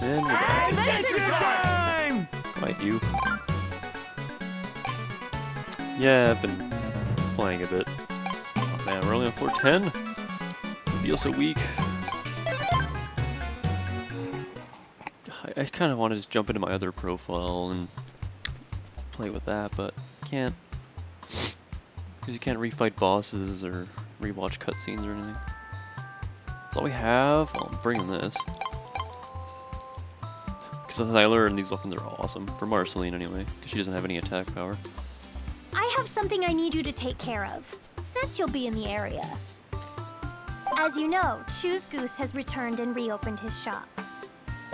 And we're back. Adventure time! Quite you. Yeah, I've been playing a bit. Oh man, we're only on floor 10? I feel so weak. I kind of want to just jump into my other profile and play with that, but can't. Because you can't refight bosses or rewatch cutscenes or anything. That's all we have. Well, I'm bringing this. Because as I learned, these weapons are awesome. For Marceline, anyway. Because she doesn't have any attack power. I have something I need you to take care of, since you'll be in the area. As you know, Choose Goose has returned and reopened his shop.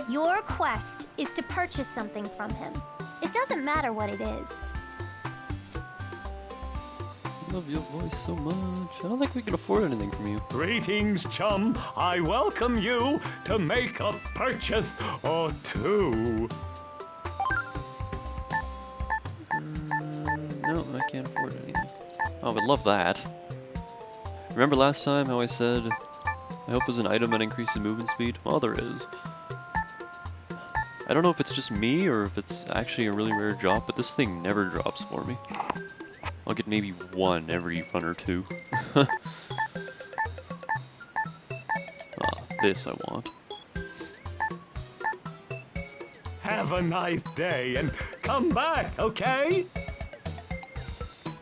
Your quest is to purchase something from him. It doesn't matter what it is. I love your voice so much. I don't think we can afford anything from you. Greetings, chum. I welcome you to make a purchase or two. No, I can't afford anything. Oh, I would love that. Remember last time how I said, I hope there's an item that increases movement speed? Well, there is. I don't know if it's just me or if it's actually a really rare drop, but this thing never drops for me. I'll get maybe one every run or two. This I want. Have a nice day and come back, okay?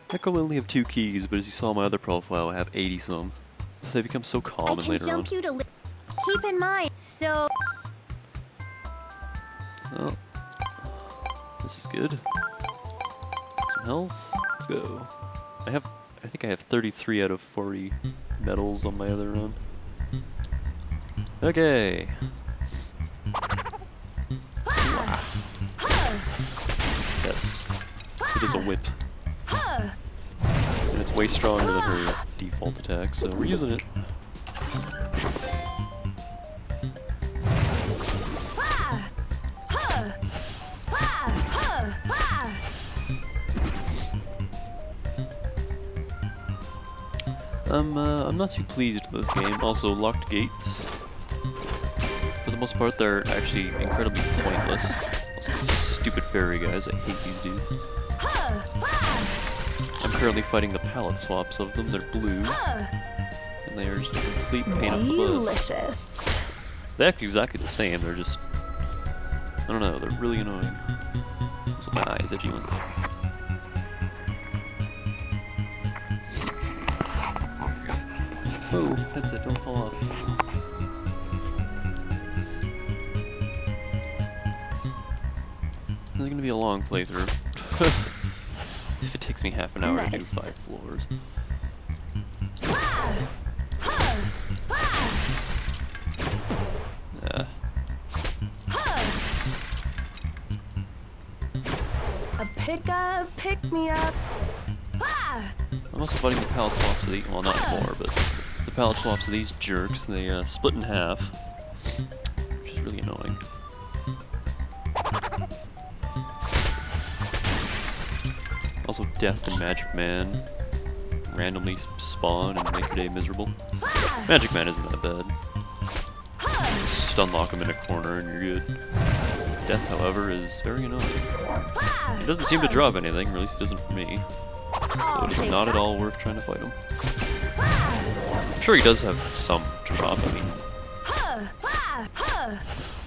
Echo only have 2 keys, but as you saw on my other profile, I have 80 some. They become so I common can later jump on. you to keep in mind, so... Oh. This is good. Some health. Let's go. I think I have 33 out of 40 medals on my other run. Okay. Wow. Yes. It is a whip. And it's way stronger than her default attack, so we're using it. I'm not too pleased with this game. Also, locked gates. For the most part, they're actually incredibly pointless. Also, these stupid fairy guys, I hate these dudes. I'm currently fighting the palette swaps of them. They're blue. And they are just a complete pain in the butt. Delicious. They act exactly the same, they're just... I don't know, they're really annoying. Also, my eyes itchy one second. Oh, headset, don't fall off. This is gonna be a long playthrough. If it takes me half an hour to do 5 floors. A pick me up. I'm also fighting the palette swaps of these, well not anymore, but the palette swaps of these jerks, they split in half, which is really annoying. Also Death and Magic Man randomly spawn and make your day miserable. Magic Man isn't that bad. Just stun lock him in a corner and you're good. Death, however, is very annoying. He doesn't seem to drop anything, or at least it doesn't for me. So it is not at all worth trying to fight him. I'm sure he does have some drop, I mean...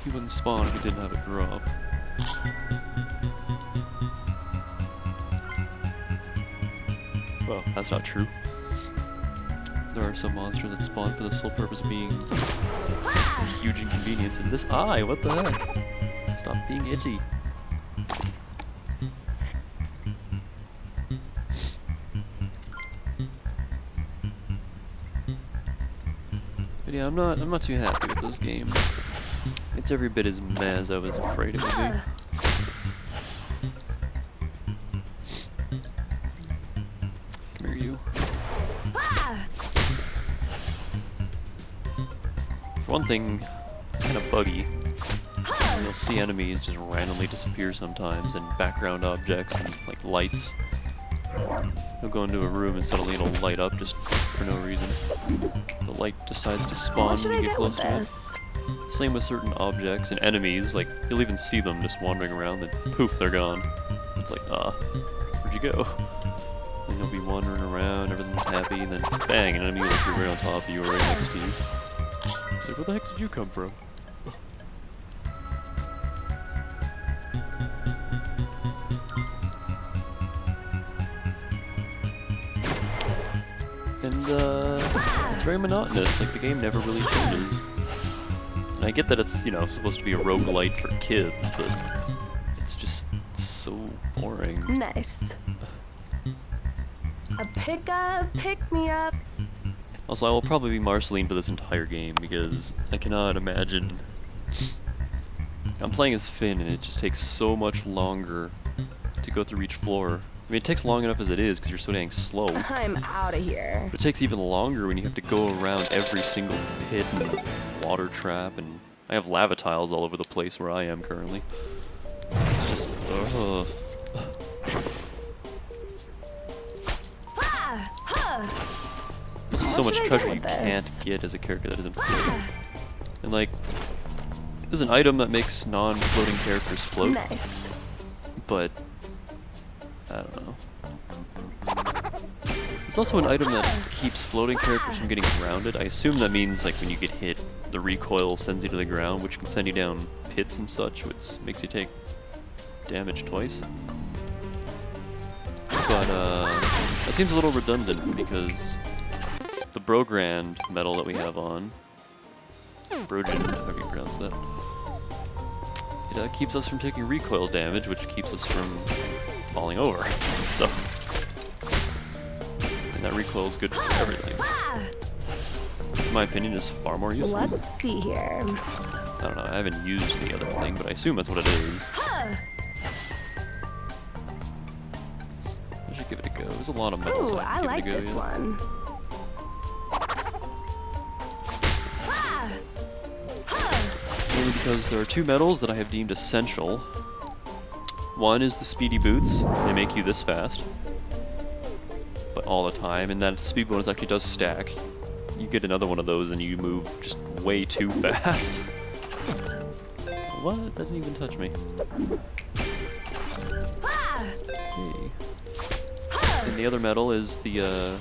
He wouldn't spawn if he didn't have a drop. Well, that's not true. There are some monsters that spawn for the sole purpose of being a huge inconvenience. And this eye, what the heck? Stop being itchy. But yeah, I'm not too happy with this game. It's every bit as meh as I was afraid it would be. Come here, you. For one thing, it's kind of buggy. You'll see enemies just randomly disappear sometimes, and background objects and like lights. You'll go into a room and suddenly it'll light up just for no reason. The light decides to spawn What should when I you get get close with to it. this? Same with certain objects and enemies, like, you'll even see them just wandering around, then poof, they're gone. It's like, where'd you go? And you'll be wandering around, everything's happy, and then bang, an enemy will appear right on top of you or right next to you. It's like, where the heck did you come from? And, it's very monotonous, like, the game never really changes. And I get that it's, you know, supposed to be a roguelite for kids, but it's just so boring. Nice. A pick me up. Also, I will probably be Marceline for this entire game, because I cannot imagine... I'm playing as Finn, and it just takes so much longer to go through each floor. I mean, it takes long enough as it is, because you're so dang slow. I'm out of here. But it takes even longer when you have to go around every single pit and water trap, and I have lava tiles all over the place where I am currently. It's just, ugh. This is so much treasure you can't get as a character that isn't floating. And like, there's an item that makes non-floating characters float, Nice. but I don't know. There's also an item that keeps floating characters from getting grounded. I assume that means like when you get hit, the recoil sends you to the ground, which can send you down pits and such, which makes you take damage twice. But that seems a little redundant because the Brogrand medal that we have on, Brogen, however you pronounce that, it keeps us from taking recoil damage, which keeps us from falling over. So, and that recoil is good for everything. In my opinion, is far more useful. Let's see here. I don't know, I haven't used the other thing, but I assume that's what it is. I should give it a go. There's a lot of medals. Ooh, I I like give it a go, this yeah. one. Mainly because there are two medals that I have deemed essential. One is the speedy boots. They make you this fast, but all the time, and that speed bonus actually does stack. You get another one of those and you move just way too fast. What? That didn't even touch me. Okay. And the other medal is the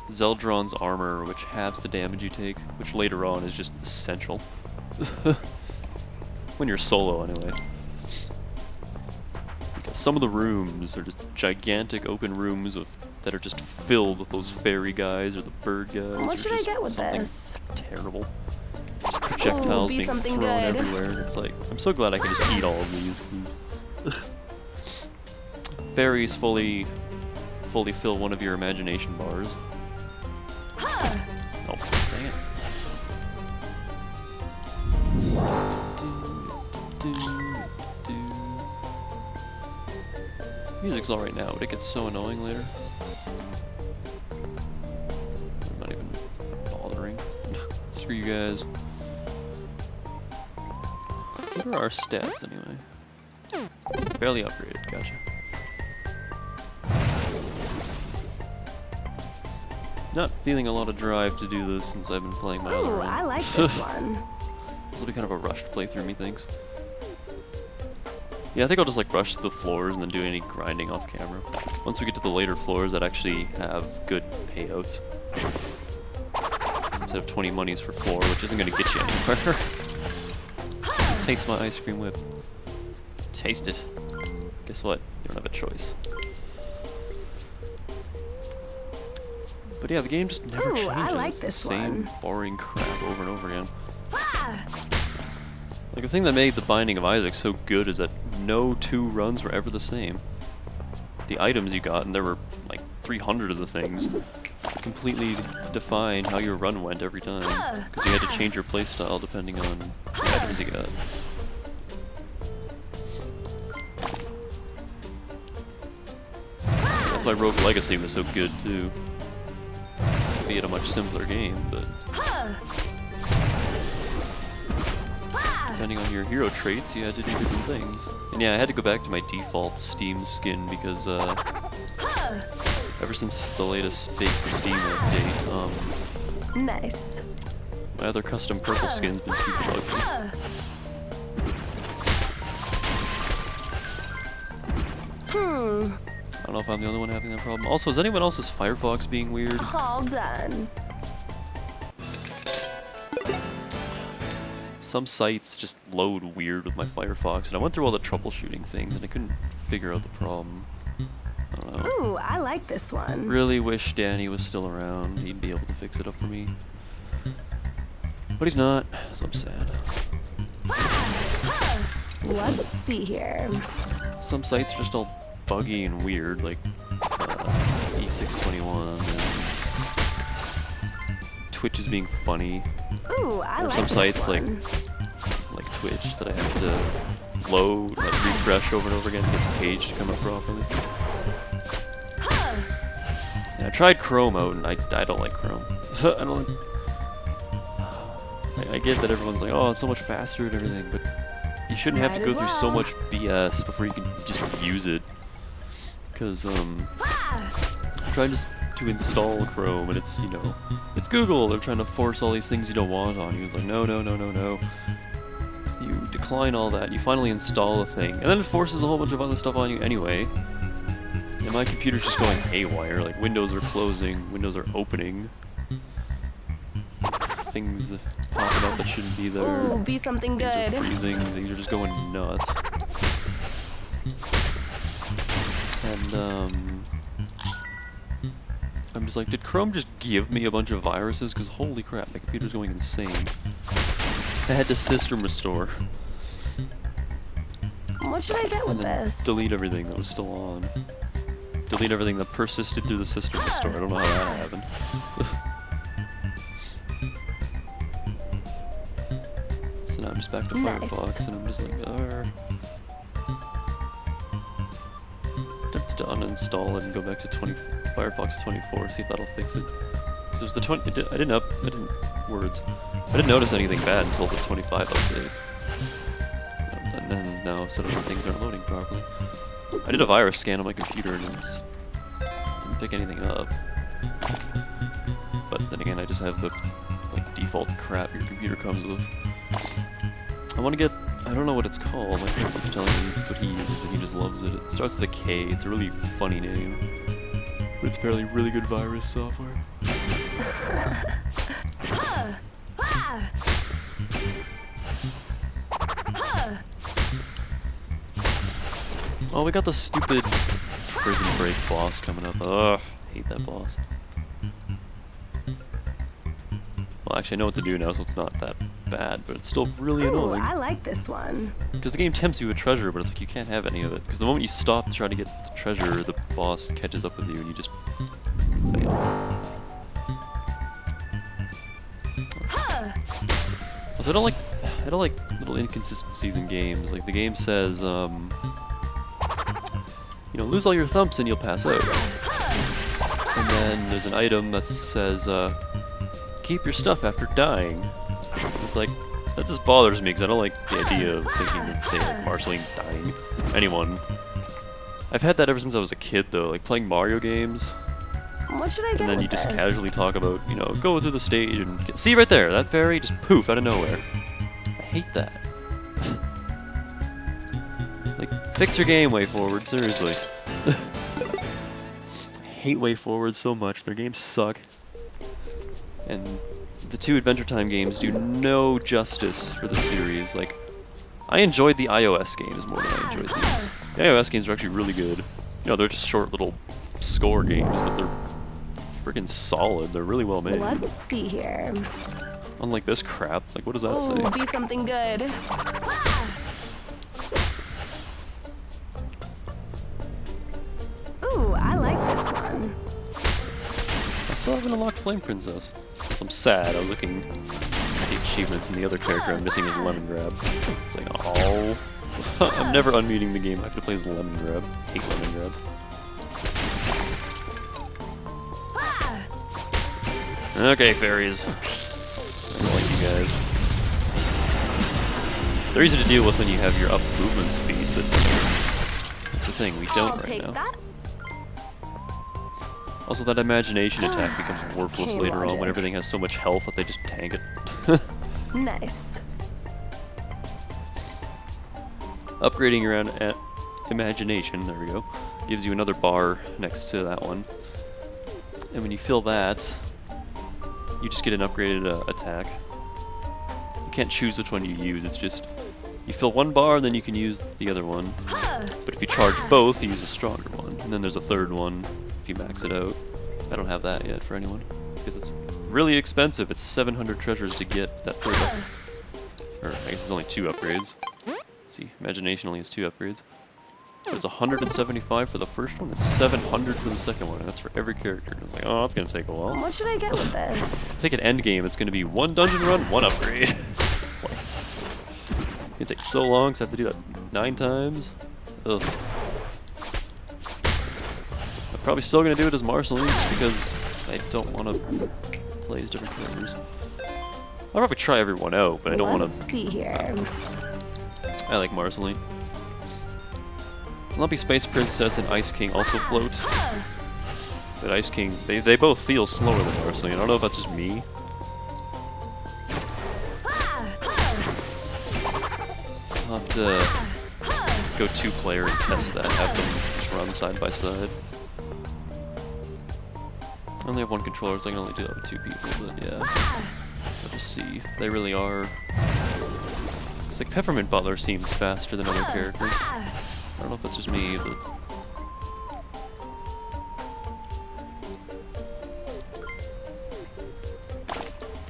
Zeldron's armor, which halves the damage you take, which later on is just essential. When you're solo, anyway. Because some of the rooms are just gigantic open rooms that are just filled with those fairy guys or the bird guys. What or should I just get with something this? terrible. Just projectiles be being something thrown good. everywhere. And it's like, I'm so glad I can just eat all of these. Cause fairies fully fill one of your imagination bars. Oh, dang it. Music's alright now, but it gets so annoying later. I'm not even bothering. Screw you guys. What are our stats anyway? Barely upgraded, gotcha. Not feeling a lot of drive to do this since I've been playing my other Ooh, run. I like this one. This will be kind of a rushed playthrough, methinks. Yeah, I think I'll just like rush the floors and then do any grinding off camera. Once we get to the later floors that actually have good payouts. Instead of 20 monies for floor, which isn't going to get you anywhere. Taste my ice cream whip. Taste it. Guess what? You don't have a choice. But yeah, the game just never Ooh, changes. I like It's the this same one. boring crap over and over again. Like, the thing that made The Binding of Isaac so good is that no two runs were ever the same. The items you got, and there were like 300 of the things, completely define how your run went every time. Because you had to change your playstyle depending on the items you got. That's why Rogue Legacy was so good too. Be it a much simpler game, but depending on your hero traits, you had to do different things. And yeah, I had to go back to my default Steam skin because ever since the latest big Steam update, Nice. My other custom purple skin's been super ugly. I don't know if I'm the only one having that problem. Also, is anyone else's Firefox being weird? All done. Some sites just load weird with my Firefox, and I went through all the troubleshooting things, and I couldn't figure out the problem. I don't know. Ooh, I like this one. Really wish Danny was still around. He'd be able to fix it up for me. But he's not, so I'm sad. Let's see here. Some sites are just all buggy and weird, like E621. And Twitch is being funny. Ooh, I Or like some this sites one. like Twitch that I have to load, like refresh over and over again to get the page to come up properly. And I tried Chrome out, and I don't like Chrome. I don't. I get that everyone's like, oh, it's so much faster and everything, but you shouldn't have to Might go as through so well. much BS before you can just use it. Because I'm trying to install Chrome, and it's, you know, it's Google. They're trying to force all these things you don't want on you. It's like, no, no, no, no, no. You decline all that. You finally install a thing, and then it forces a whole bunch of other stuff on you anyway. And my computer's just going haywire. Like, windows are closing, windows are opening. Things popping up that shouldn't be there. Ooh, be something Things good. are freezing, things are just going nuts. And, I'm just like, did Chrome just give me a bunch of viruses? Because holy crap, my computer's going insane. I had to system restore. What should I get with And then this? delete everything that was still on. Delete everything that persisted through the system restore. I don't know how that happened. So now I'm just back to Nice. Firefox, and I'm just like, tempted to uninstall it and go back to Firefox 24, see if that'll fix it. Because it was the 20. I didn't notice anything bad until the 25 update. And then now suddenly things aren't loading properly. I did a virus scan on my computer and it just didn't pick anything up. But then again, I just have the like default crap your computer comes with. I want to get, I don't know what it's called. My friend keeps telling me that's what he uses and he just loves it. It starts with a K. It's a really funny name, but it's apparently really good virus software. Oh, we got the stupid prison break boss coming up. Ugh, hate that boss. Well, actually, I know what to do now, so it's not that bad, but it's still really Ooh, annoying. I like this one. Because the game tempts you with treasure, but it's like you can't have any of it. Because the moment you stop trying to get the treasure, the boss catches up with you and you just fail. Also, I don't like little inconsistencies in games. Like the game says, you know, lose all your thumps and you'll pass out. And then there's an item that says, keep your stuff after dying. It's like, that just bothers me because I don't like the idea of thinking of, say, like, partially dying. Anyone. I've had that ever since I was a kid, though, like playing Mario games. What should I get And then with you just this? casually talk about, you know, go through the stage and get, see right there, that fairy just poof out of nowhere. I hate that. Like, fix your game, Way Forward, seriously. I hate Way Forward so much, their games suck. And the two Adventure Time games do no justice for the series. Like, I enjoyed the iOS games more than I enjoyed these. The iOS games are actually really good. You know, they're just short little score games, but they're freaking solid. They're really well made. Let's see here. Unlike this crap. Like, what does that say? Ooh, be something good. Ooh, I like this one. I still haven't unlocked Flame Princess. So I'm sad. I was looking at the achievements and the other character I'm missing is Lemon Grab. It's like, oh. I'm never unmuting the game. I have to play as Lemon Grab. Hate Lemon Grab. Okay, fairies. I don't like you guys. They're easy to deal with when you have your up movement speed, but that's the thing, we don't I'll right take now. that. Also, that imagination attack becomes worthless Came later on when logic. everything has so much health that they just tank it. Nice. Upgrading your imagination, there we go, gives you another bar next to that one. And when you fill that, you just get an upgraded attack. You can't choose which one you use, it's just you fill one bar and then you can use the other one. But if you charge both, you use a stronger one. And then there's a third one if you max it out. I don't have that yet for anyone because it's really expensive. It's 700 treasures to get that third or I guess it's only 2 upgrades. See, imagination only has 2 upgrades. But it's 175 for the first one, it's 700 for the second one, and that's for every character. And it's like, oh, that's gonna take a while. What should I get with this? I think at endgame it's gonna be 1 dungeon run, 1 upgrade. It's gonna take so long, because I have to do that 9 times. Ugh. I'm probably still gonna do it as Marceline, just because I don't want to play as different characters. I'll probably try everyone out, but I don't want Let's see here. I like Marceline. Lumpy Space Princess and Ice King also float. But Ice King, they both feel slower than Marceline. I don't know if that's just me. I'll have to go 2-player and test that, have them just run side by side. I only have 1 controller, so I can only do that with 2 people, but yeah. I'll just see if they really are. It's like Peppermint Butler seems faster than other characters. I don't know if that's just me, but...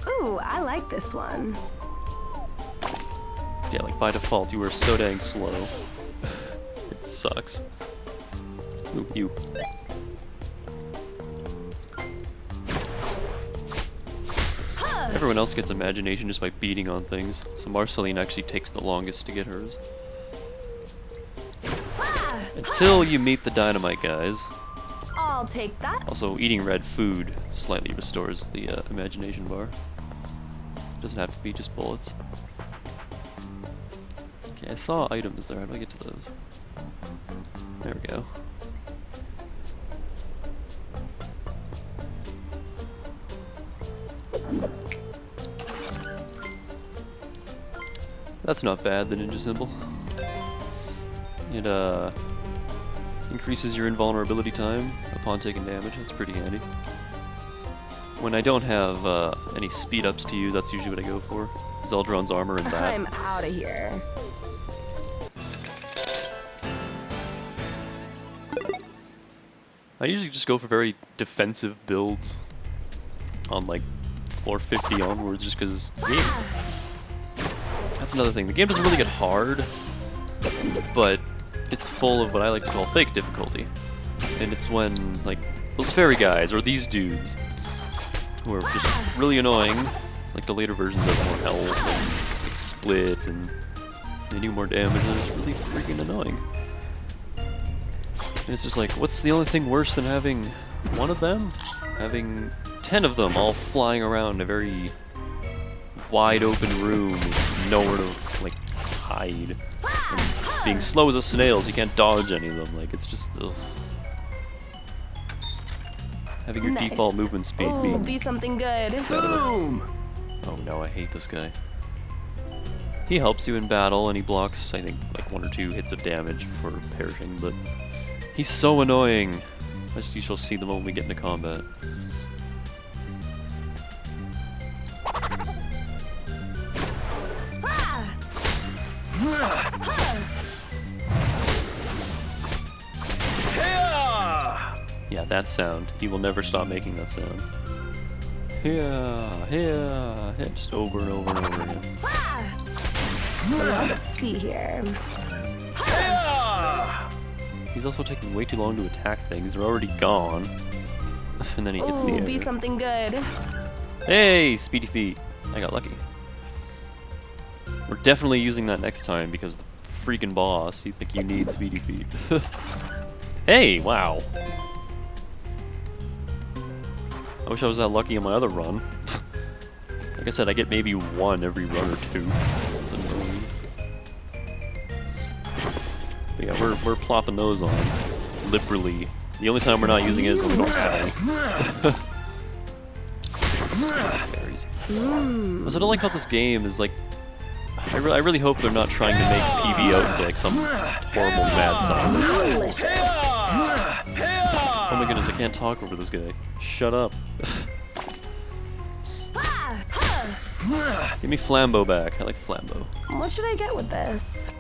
Ooh, I like this one. yeah, like by default, you are so dang slow. It sucks. Ooh, you. Everyone else gets imagination just by beating on things, so Marceline actually takes the longest to get hers. Until you meet the dynamite guys. I'll take that. Also, eating red food slightly restores the imagination bar. Doesn't have to be just bullets. Okay, I saw items there. How do I get to those? There we go. That's not bad, the ninja symbol. It increases your invulnerability time upon taking damage. That's pretty handy. When I don't have any speed ups to use, that's usually what I go for. Zeldron's armor and that. I'm out of here. I usually just go for very defensive builds on like floor 50 onwards, just because the game. That's another thing. The game doesn't really get hard, but it's full of what I like to call fake difficulty. And it's when, like, those fairy guys, or these dudes, who are just really annoying, like the later versions have more health, and they split, and they do more damage, and they're just really freaking annoying. And it's just like, what's the only thing worse than having one of them? Having 10 of them all flying around in a very wide open room with nowhere to, like, hide. And being slow as a snail, so you can't dodge any of them. Like, it's just, ugh. Having your Nice. default movement speed Ooh, be something good. Boom! Oh no, I hate this guy. He helps you in battle, and he blocks, I think, like 1 or 2 hits of damage before perishing, but he's so annoying. As you shall see the moment we get into combat. Yeah, that sound. He will never stop making that sound. Yeah, just over and over and over again. Let's see here. He's also taking way too long to attack things. They're already gone. And then he hits the Ooh, air. be something good. Hey, speedy feet. I got lucky. We're definitely using that next time because the freaking boss, you think you need speedy feet. Hey, wow. I wish I was that lucky on my other run. Like I said, I get maybe 1 every run or 2. That's annoying. But yeah, we're plopping those on liberally The only time we're not using it is when we don't fight. Berries. Also, I don't like how this game is like. I really hope they're not trying to make PB out into like some horrible mad science. Oh my goodness, I can't talk over this guy. Shut up. Give me Flambeau back. I like Flambeau. What should I get with this?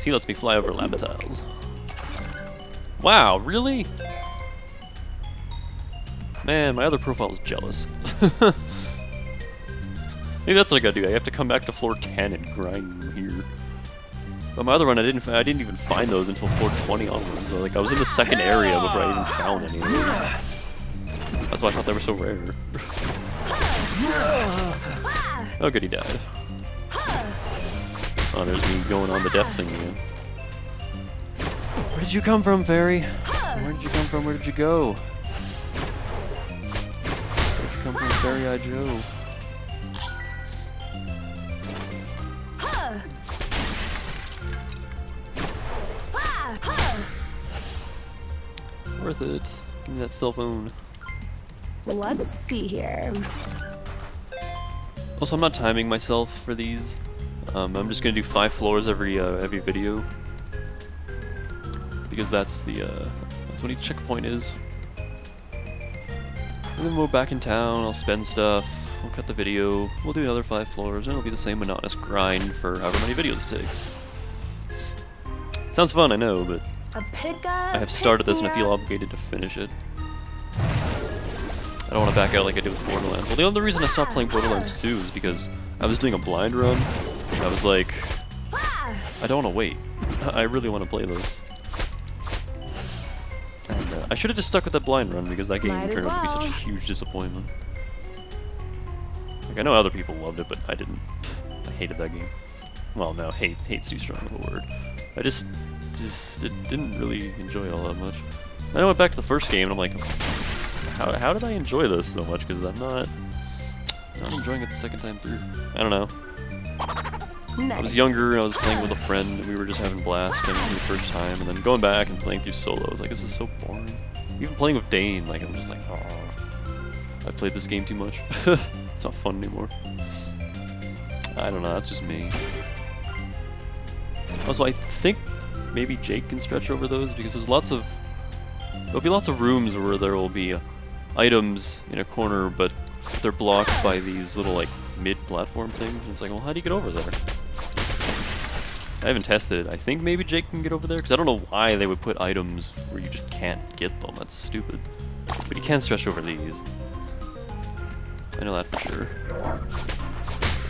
He lets me fly over Labitiles. Wow, really? Man, my other profile is jealous. Maybe that's what I gotta do. I have to come back to floor 10 and grind here. But my other one, I didn't even find those until floor 20 onwards. Like I was in the second area before I even found any of them. That's why I thought they were so rare. Oh, good, he died. Oh, there's me going on the death thing again. Where did you come from, Fairy? Where did you come from? Where did you go? Where did you come from, Fairy Eye Joe? Worth it. Give me that cell phone. Let's see here. Also, I'm not timing myself for these. I'm just gonna do 5 floors every video because that's what each checkpoint is. And then we'll go back in town. I'll spend stuff. We'll cut the video. We'll do another 5 floors, and it'll be the same monotonous grind for however many videos it takes. Sounds fun, I know, but A pickup. I have started this and I feel obligated to finish it. I don't want to back out like I did with Borderlands. Well, the only reason I stopped playing Borderlands 2 is because I was doing a blind run. I was like, I don't want to wait. I really want to play this. And I should have just stuck with that blind run because that game turned out to be such a huge disappointment. Like, I know other people loved it, but I didn't. I hated that game. Well, no, hate's too strong of a word. I just didn't really enjoy it all that much. Then I went back to the first game and I'm like, how did I enjoy this so much? Because I'm not enjoying it the second time through. I don't know. Nice. I was younger and I was playing with a friend and we were just having a blast playing for the first time, and then going back and playing through solo, I was like, this is so boring. Even playing with Dane, like I'm just like, oh, I've played this game too much. It's not fun anymore. I don't know, that's just me. Also, I think maybe Jake can stretch over those because there'll be lots of rooms where there will be items in a corner, but they're blocked by these little like mid-platform things, and it's like, well, how do you get over there? I haven't tested it. I think maybe Jake can get over there because I don't know why they would put items where you just can't get them. That's stupid. But you can stretch over these. I know that for sure.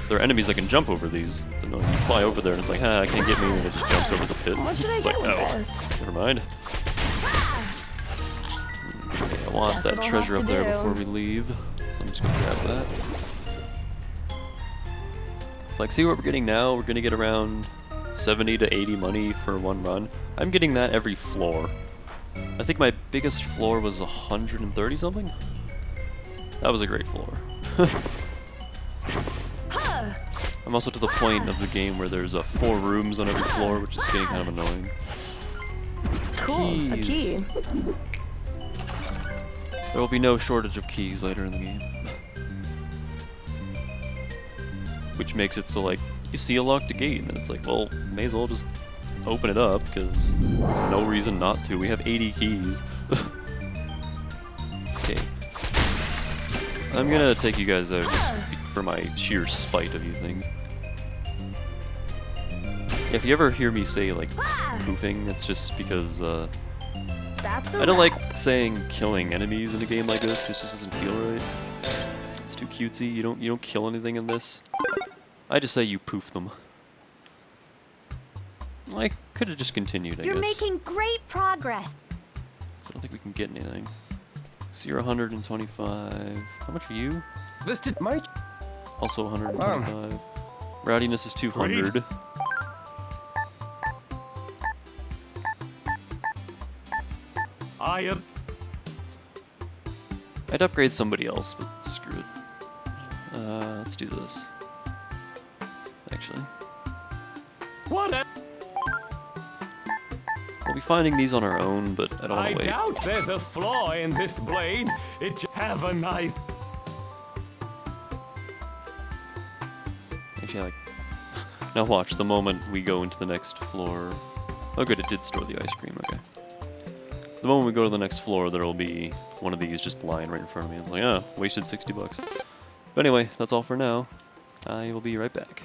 There are enemies that can jump over these. It's annoying. You fly over there and it's like, I can't get me, and it just jumps over the pit. What should I It's get like, with oh, this? never mind. I want Guess that what I'll treasure have up to there do. before we leave, so I'm just gonna grab that. So like, see what we're getting now? We're gonna get around 70 to 80 money for one run. I'm getting that every floor. I think my biggest floor was 130 something. That was a great floor. I'm also to the point of the game where there's 4 rooms on every floor, which is getting kind of annoying. Cool. A Keys. key. There will be no shortage of keys later in the game. Which makes it so, like, you see a locked gate, and then it's like, well, may as well just open it up, because there's no reason not to. We have 80 keys. Okay. I'm gonna take you guys out just for my sheer spite of you things. If you ever hear me say, like, poofing, it's just because, That's a I don't wrap. like saying killing enemies in a game like this. This just doesn't feel right. It's too cutesy. You don't kill anything in this. I just say you poof them. I could have just continued, I You're guess. making great progress. I don't think we can get anything. So you're 125. How much are you? Listed my Also 125. Rowdiness is 200. I am. I'd upgrade somebody else, but screw it. Let's do this. Actually. What? We'll be finding these on our own, but I don't want I to wait. doubt there's a flaw in this blade. Have a nice. Actually, I like. Now watch, the moment we go into the next floor. Oh good, it did store the ice cream, okay. The moment we go to the next floor, there will be one of these just lying right in front of me. I'm like, oh, wasted $60. But anyway, that's all for now. I will be right back.